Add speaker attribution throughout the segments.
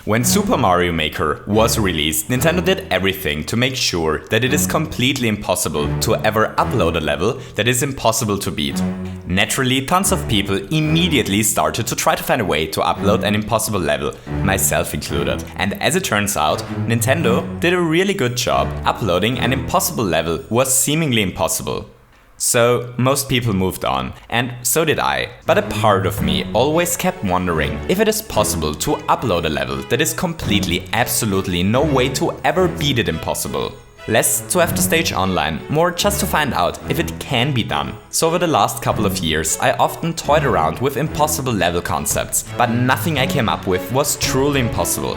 Speaker 1: When Super Mario Maker was released, Nintendo did everything to make sure that it is completely impossible to ever upload a level that is impossible to beat. Naturally, tons of people immediately started to try to find a way to upload an impossible level, myself included. And as it turns out, Nintendo did a really good job. Uploading an impossible level was seemingly impossible. So most people moved on, and so did I. But a part of me always kept wondering if it is possible to upload a level that is completely, absolutely no way to ever beat it impossible. Less to have the stage online, more just to find out if it can be done. So over the last couple of years, I often toyed around with impossible level concepts, but nothing I came up with was truly impossible.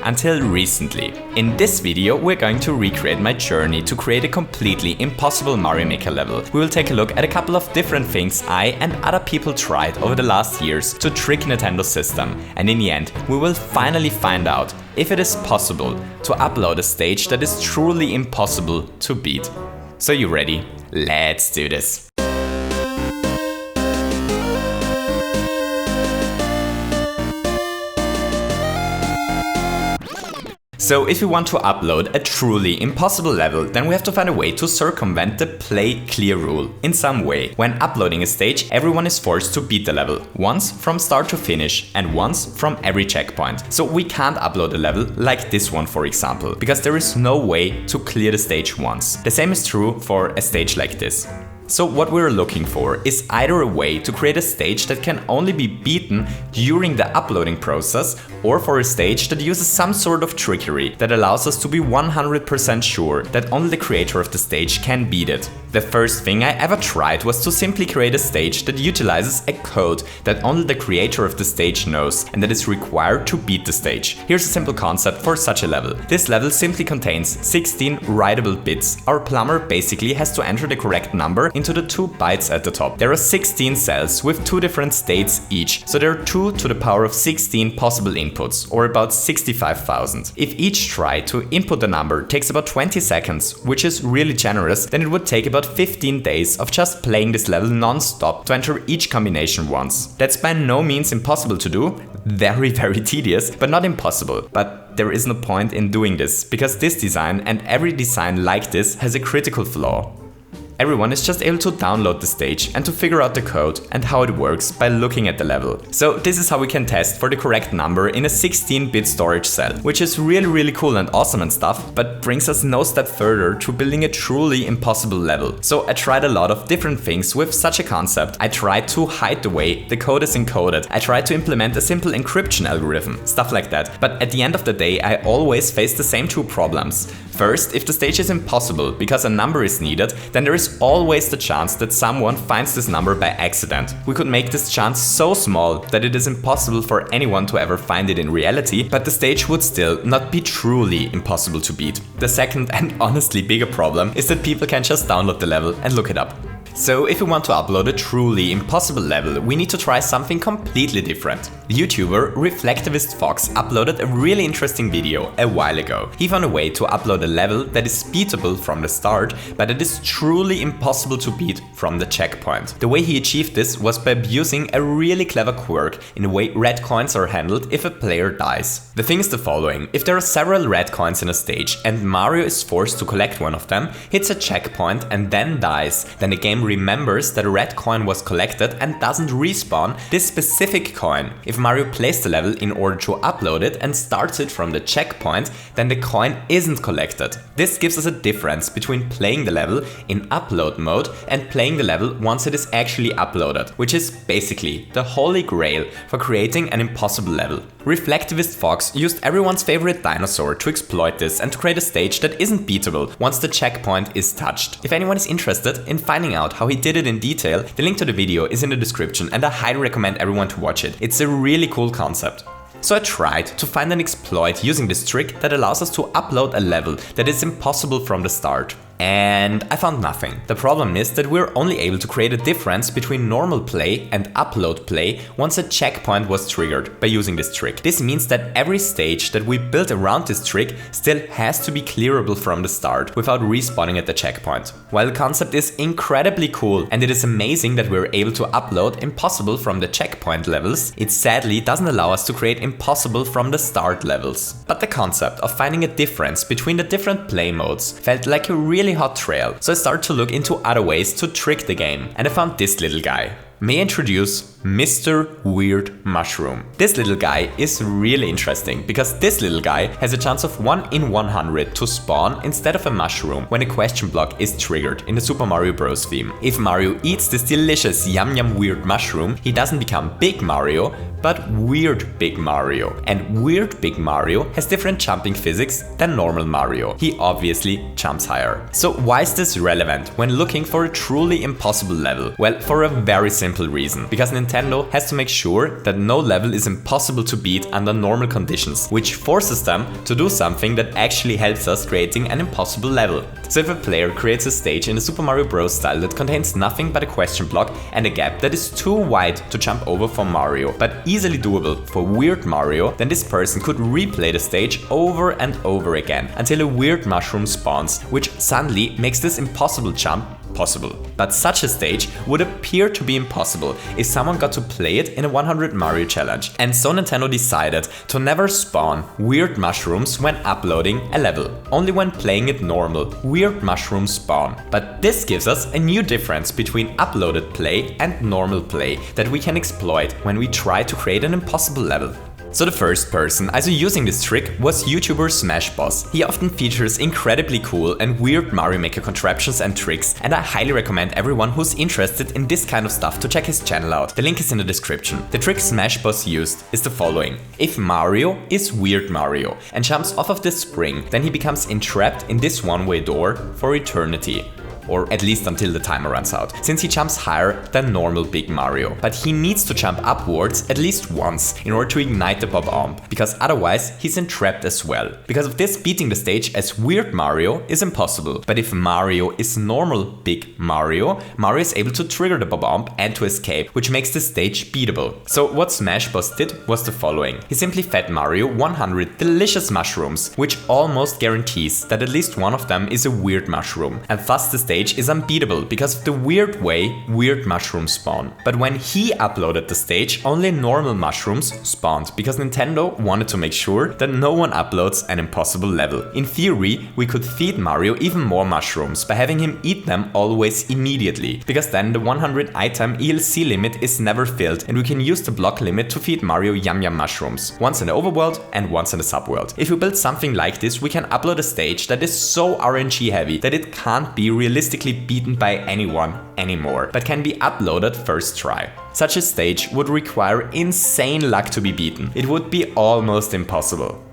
Speaker 1: Until recently. In this video, we're going to recreate my journey to create a completely impossible Mario Maker level. We will take a look at a couple of different things I and other people tried over the last years to trick Nintendo's system, and in the end, we will finally find out if it is possible to upload a stage that is truly impossible to beat. So you ready? Let's do this! So if we want to upload a truly impossible level, then we have to find a way to circumvent the play clear rule in some way. When uploading a stage, everyone is forced to beat the level, once from start to finish and once from every checkpoint. So we can't upload a level like this one, for example, because there is no way to clear the stage once. The same is true for a stage like this. So what we're looking for is either a way to create a stage that can only be beaten during the uploading process, or for a stage that uses some sort of trickery that allows us to be 100% sure that only the creator of the stage can beat it. The first thing I ever tried was to simply create a stage that utilizes a code that only the creator of the stage knows and that is required to beat the stage. Here's a simple concept for such a level. This level simply contains 16 writable bits. Our plumber basically has to enter the correct number into the 2 bytes at the top. There are 16 cells with 2 different states each, so there are 2 to the power of 16 possible inputs, or about 65,000. If each try to input the number takes about 20 seconds, which is really generous, then it would take about 15 days of just playing this level non-stop to enter each combination once. That's by no means impossible to do, very tedious, but not impossible. But there is no point in doing this, because this design and every design like this has a critical flaw. Everyone is just able to download the stage and to figure out the code and how it works by looking at the level. So this is how we can test for the correct number in a 16-bit storage cell, which is really cool and awesome and stuff, but brings us no step further to building a truly impossible level. So I tried a lot of different things with such a concept. I tried to hide the way the code is encoded. I tried to implement a simple encryption algorithm, stuff like that. But at the end of the day, I always face the same 2 problems. First, if the stage is impossible because a number is needed, then there is always the chance that someone finds this number by accident. We could make this chance so small that it is impossible for anyone to ever find it in reality, but the stage would still not be truly impossible to beat. The second and honestly bigger problem is that people can just download the level and look it up. So if we want to upload a truly impossible level, we need to try something completely different. The YouTuber ReflectivistFox uploaded a really interesting video a while ago. He found a way to upload a level that is beatable from the start, but it is truly impossible to beat from the checkpoint. The way he achieved this was by abusing a really clever quirk in the way red coins are handled if a player dies. The thing is the following: if there are several red coins in a stage and Mario is forced to collect one of them, hits a checkpoint and then dies, then the game remembers that a red coin was collected and doesn't respawn this specific coin. If Mario plays the level in order to upload it and starts it from the checkpoint, then the coin isn't collected. This gives us a difference between playing the level in upload mode and playing the level once it is actually uploaded, which is basically the holy grail for creating an impossible level. ReflectivistFox used everyone's favorite dinosaur to exploit this and to create a stage that isn't beatable once the checkpoint is touched. If anyone is interested in finding out how he did it in detail, the link to the video is in the description and I highly recommend everyone to watch it. It's a really cool concept. So I tried to find an exploit using this trick that allows us to upload a level that is impossible from the start. and I found nothing. The problem is that we're only able to create a difference between normal play and upload play once a checkpoint was triggered by using this trick. This means that every stage that we built around this trick still has to be clearable from the start without respawning at the checkpoint. While the concept is incredibly cool and it is amazing that we're able to upload impossible from the checkpoint levels, it sadly doesn't allow us to create impossible from the start levels. But the concept of finding a difference between the different play modes felt like a really hot trail, so I started to look into other ways to trick the game, and I found this little guy. May I introduce Mr. Weird Mushroom. This little guy is really interesting because this little guy has a chance of 1 in 100 to spawn instead of a mushroom when a question block is triggered in the Super Mario Bros. Theme. If Mario eats this delicious yum yum weird mushroom, he doesn't become Big Mario, but Weird Big Mario. And Weird Big Mario has different jumping physics than normal Mario. He obviously jumps higher. So why is this relevant when looking for a truly impossible level? Well, for a very simple reason. Because Nintendo has to make sure that no level is impossible to beat under normal conditions, which forces them to do something that actually helps us creating an impossible level. So if a player creates a stage in the Super Mario Bros. Style that contains nothing but a question block and a gap that is too wide to jump over for Mario, but easily doable for Weird Mario, then this person could replay the stage over and over again until a weird mushroom spawns, which suddenly makes this impossible jump possible. But such a stage would appear to be impossible if someone got to play it in a 100 Mario challenge. And so Nintendo decided to never spawn weird mushrooms when uploading a level. Only when playing it normal, weird mushrooms spawn. But this gives us a new difference between uploaded play and normal play that we can exploit when we try to create an impossible level. So the first person I saw using this trick was YouTuber SmashBoss. He often features incredibly cool and weird Mario Maker contraptions and tricks, and I highly recommend everyone who's interested in this kind of stuff to check his channel out. The link is in the description. The trick SmashBoss used is the following. If Mario is Weird Mario and jumps off of this spring, then he becomes entrapped in this one-way door for eternity. Or at least until the timer runs out, since he jumps higher than normal Big Mario. But he needs to jump upwards at least once in order to ignite the bomb, because otherwise he's entrapped as well. Because of this, beating the stage as Weird Mario is impossible. But if Mario is normal Big Mario, Mario is able to trigger the bomb and to escape, which makes the stage beatable. So what SmashBoss did was the following. He simply fed Mario 100 delicious mushrooms, which almost guarantees that at least one of them is a weird mushroom, and thus the stage is unbeatable because of the weird way weird mushrooms spawn. But when he uploaded the stage, only normal mushrooms spawned because Nintendo wanted to make sure that no one uploads an impossible level. In theory, we could feed Mario even more mushrooms by having him eat them always immediately, because then the 100 item ELC limit is never filled and we can use the block limit to feed Mario yum yum mushrooms, once in the overworld and once in the subworld. If we build something like this, we can upload a stage that is so RNG heavy that it can't be realistically beaten by anyone anymore, but can be uploaded first try. Such a stage would require insane luck to be beaten. It would be almost impossible.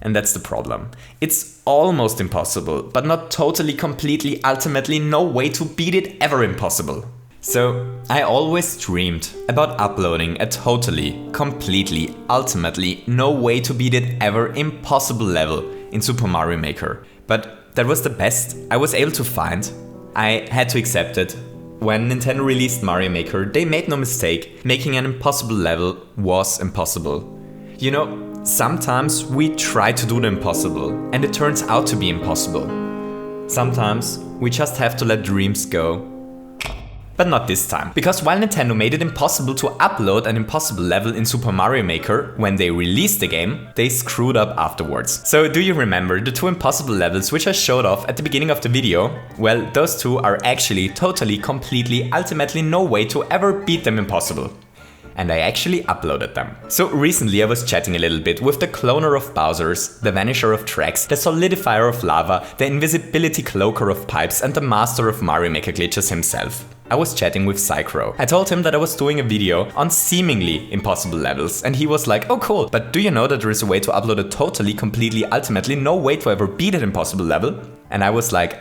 Speaker 1: And that's the problem. It's almost impossible, but not totally, completely, ultimately no way to beat it ever impossible. So, I always dreamed about uploading a totally, completely, ultimately no way to beat it ever impossible level in Super Mario Maker. But that was the best I was able to find. I had to accept it. When Nintendo released Mario Maker, they made no mistake. Making an impossible level was impossible. You know, sometimes we try to do the impossible and it turns out to be impossible. Sometimes we just have to let dreams go. But not this time, because while Nintendo made it impossible to upload an impossible level in Super Mario Maker when they released the game, they screwed up afterwards. So do you remember the 2 impossible levels which I showed off at the beginning of the video? Well, those 2 are actually totally, completely, ultimately no way to ever beat them impossible. And I actually uploaded them. So recently I was chatting a little bit with the cloner of Bowsers, the vanisher of tracks, the solidifier of lava, the invisibility cloaker of pipes, and the master of Mario Maker glitches himself. I was chatting with Psychro. I told him that I was doing a video on seemingly impossible levels, and he was like, oh cool, but do you know that there is a way to upload a totally, completely, ultimately no way to ever beat an impossible level? And I was like,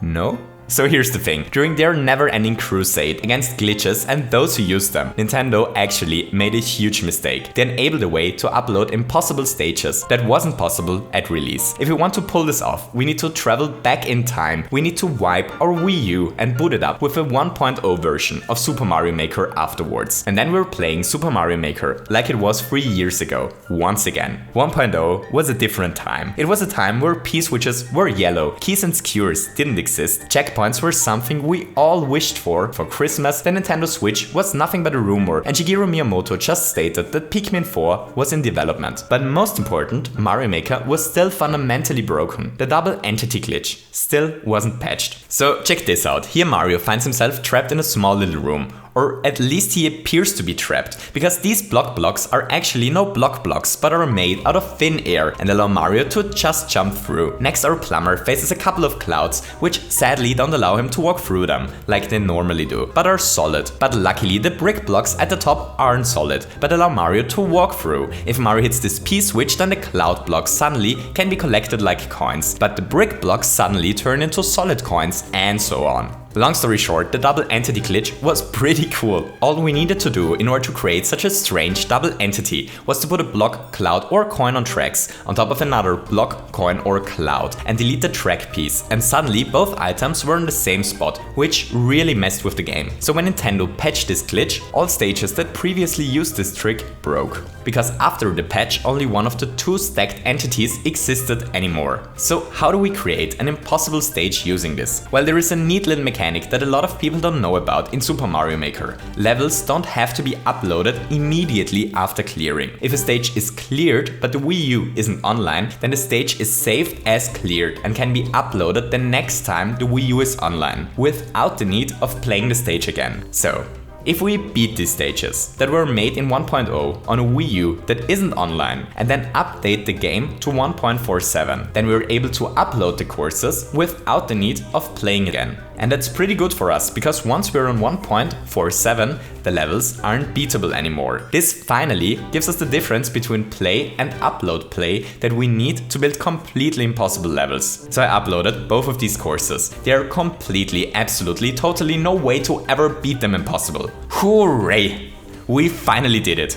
Speaker 1: no? So here's the thing, during their never-ending crusade against glitches and those who use them, Nintendo actually made a huge mistake. They enabled a way to upload impossible stages that wasn't possible at release. If we want to pull this off, we need to travel back in time. We need to wipe our Wii U and boot it up with a 1.0 version of Super Mario Maker afterwards. And then we're playing Super Mario Maker like it was 3 years ago, once again. 1.0 was a different time. It was a time where P-switches were yellow, keys and skewers didn't exist, checkpoints were something we all wished for Christmas, the Nintendo Switch was nothing but a rumor, and Shigeru Miyamoto just stated that Pikmin 4 was in development. But most important, Mario Maker was still fundamentally broken. The double entity glitch still wasn't patched. So check this out. Here Mario finds himself trapped in a small little room. Or at least he appears to be trapped, because these blocks are actually no blocks, but are made out of thin air and allow Mario to just jump through. Next, our plumber faces a couple of clouds, which sadly don't allow him to walk through them, like they normally do, but are solid. But luckily the brick blocks at the top aren't solid, but allow Mario to walk through. If Mario hits this P-switch, then the cloud blocks suddenly can be collected like coins, but the brick blocks suddenly turn into solid coins, and so on. Long story short, the double entity glitch was pretty cool. All we needed to do in order to create such a strange double entity was to put a block, cloud or coin on tracks on top of another block, coin or cloud and delete the track piece, and suddenly both items were in the same spot, which really messed with the game. So when Nintendo patched this glitch, all stages that previously used this trick broke. Because after the patch, only one of the two stacked entities existed anymore. So how do we create an impossible stage using this? Well, there is a neat little mechanic that a lot of people don't know about in Super Mario Maker. Levels don't have to be uploaded immediately after clearing. If a stage is cleared but the Wii U isn't online, then the stage is saved as cleared and can be uploaded the next time the Wii U is online, without the need of playing the stage again. So, if we beat these stages that were made in 1.0 on a Wii U that isn't online and then update the game to 1.47, then we're able to upload the courses without the need of playing again. And that's pretty good for us, because once we're on 1.47, the levels aren't beatable anymore. This finally gives us the difference between play and upload play that we need to build completely impossible levels. So I uploaded both of these courses. They are completely, absolutely, totally no way to ever beat them impossible. Hooray! We finally did it!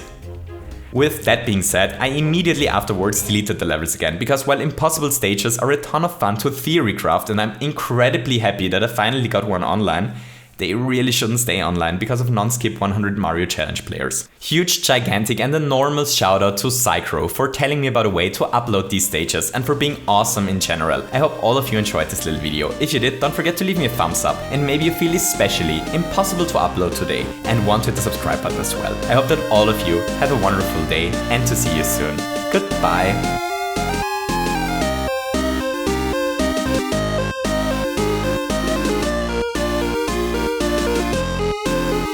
Speaker 1: With that being said, I immediately afterwards deleted the levels again, because while impossible stages are a ton of fun to theorycraft and I'm incredibly happy that I finally got one online, they really shouldn't stay online because of non-skip 100 Mario Challenge players. Huge, gigantic and enormous shoutout to Psychro for telling me about a way to upload these stages and for being awesome in general. I hope all of you enjoyed this little video. If you did, don't forget to leave me a thumbs up, and maybe you feel especially impossible to upload today and want to hit the subscribe button as well. I hope that all of you have a wonderful day and to see you soon. Goodbye!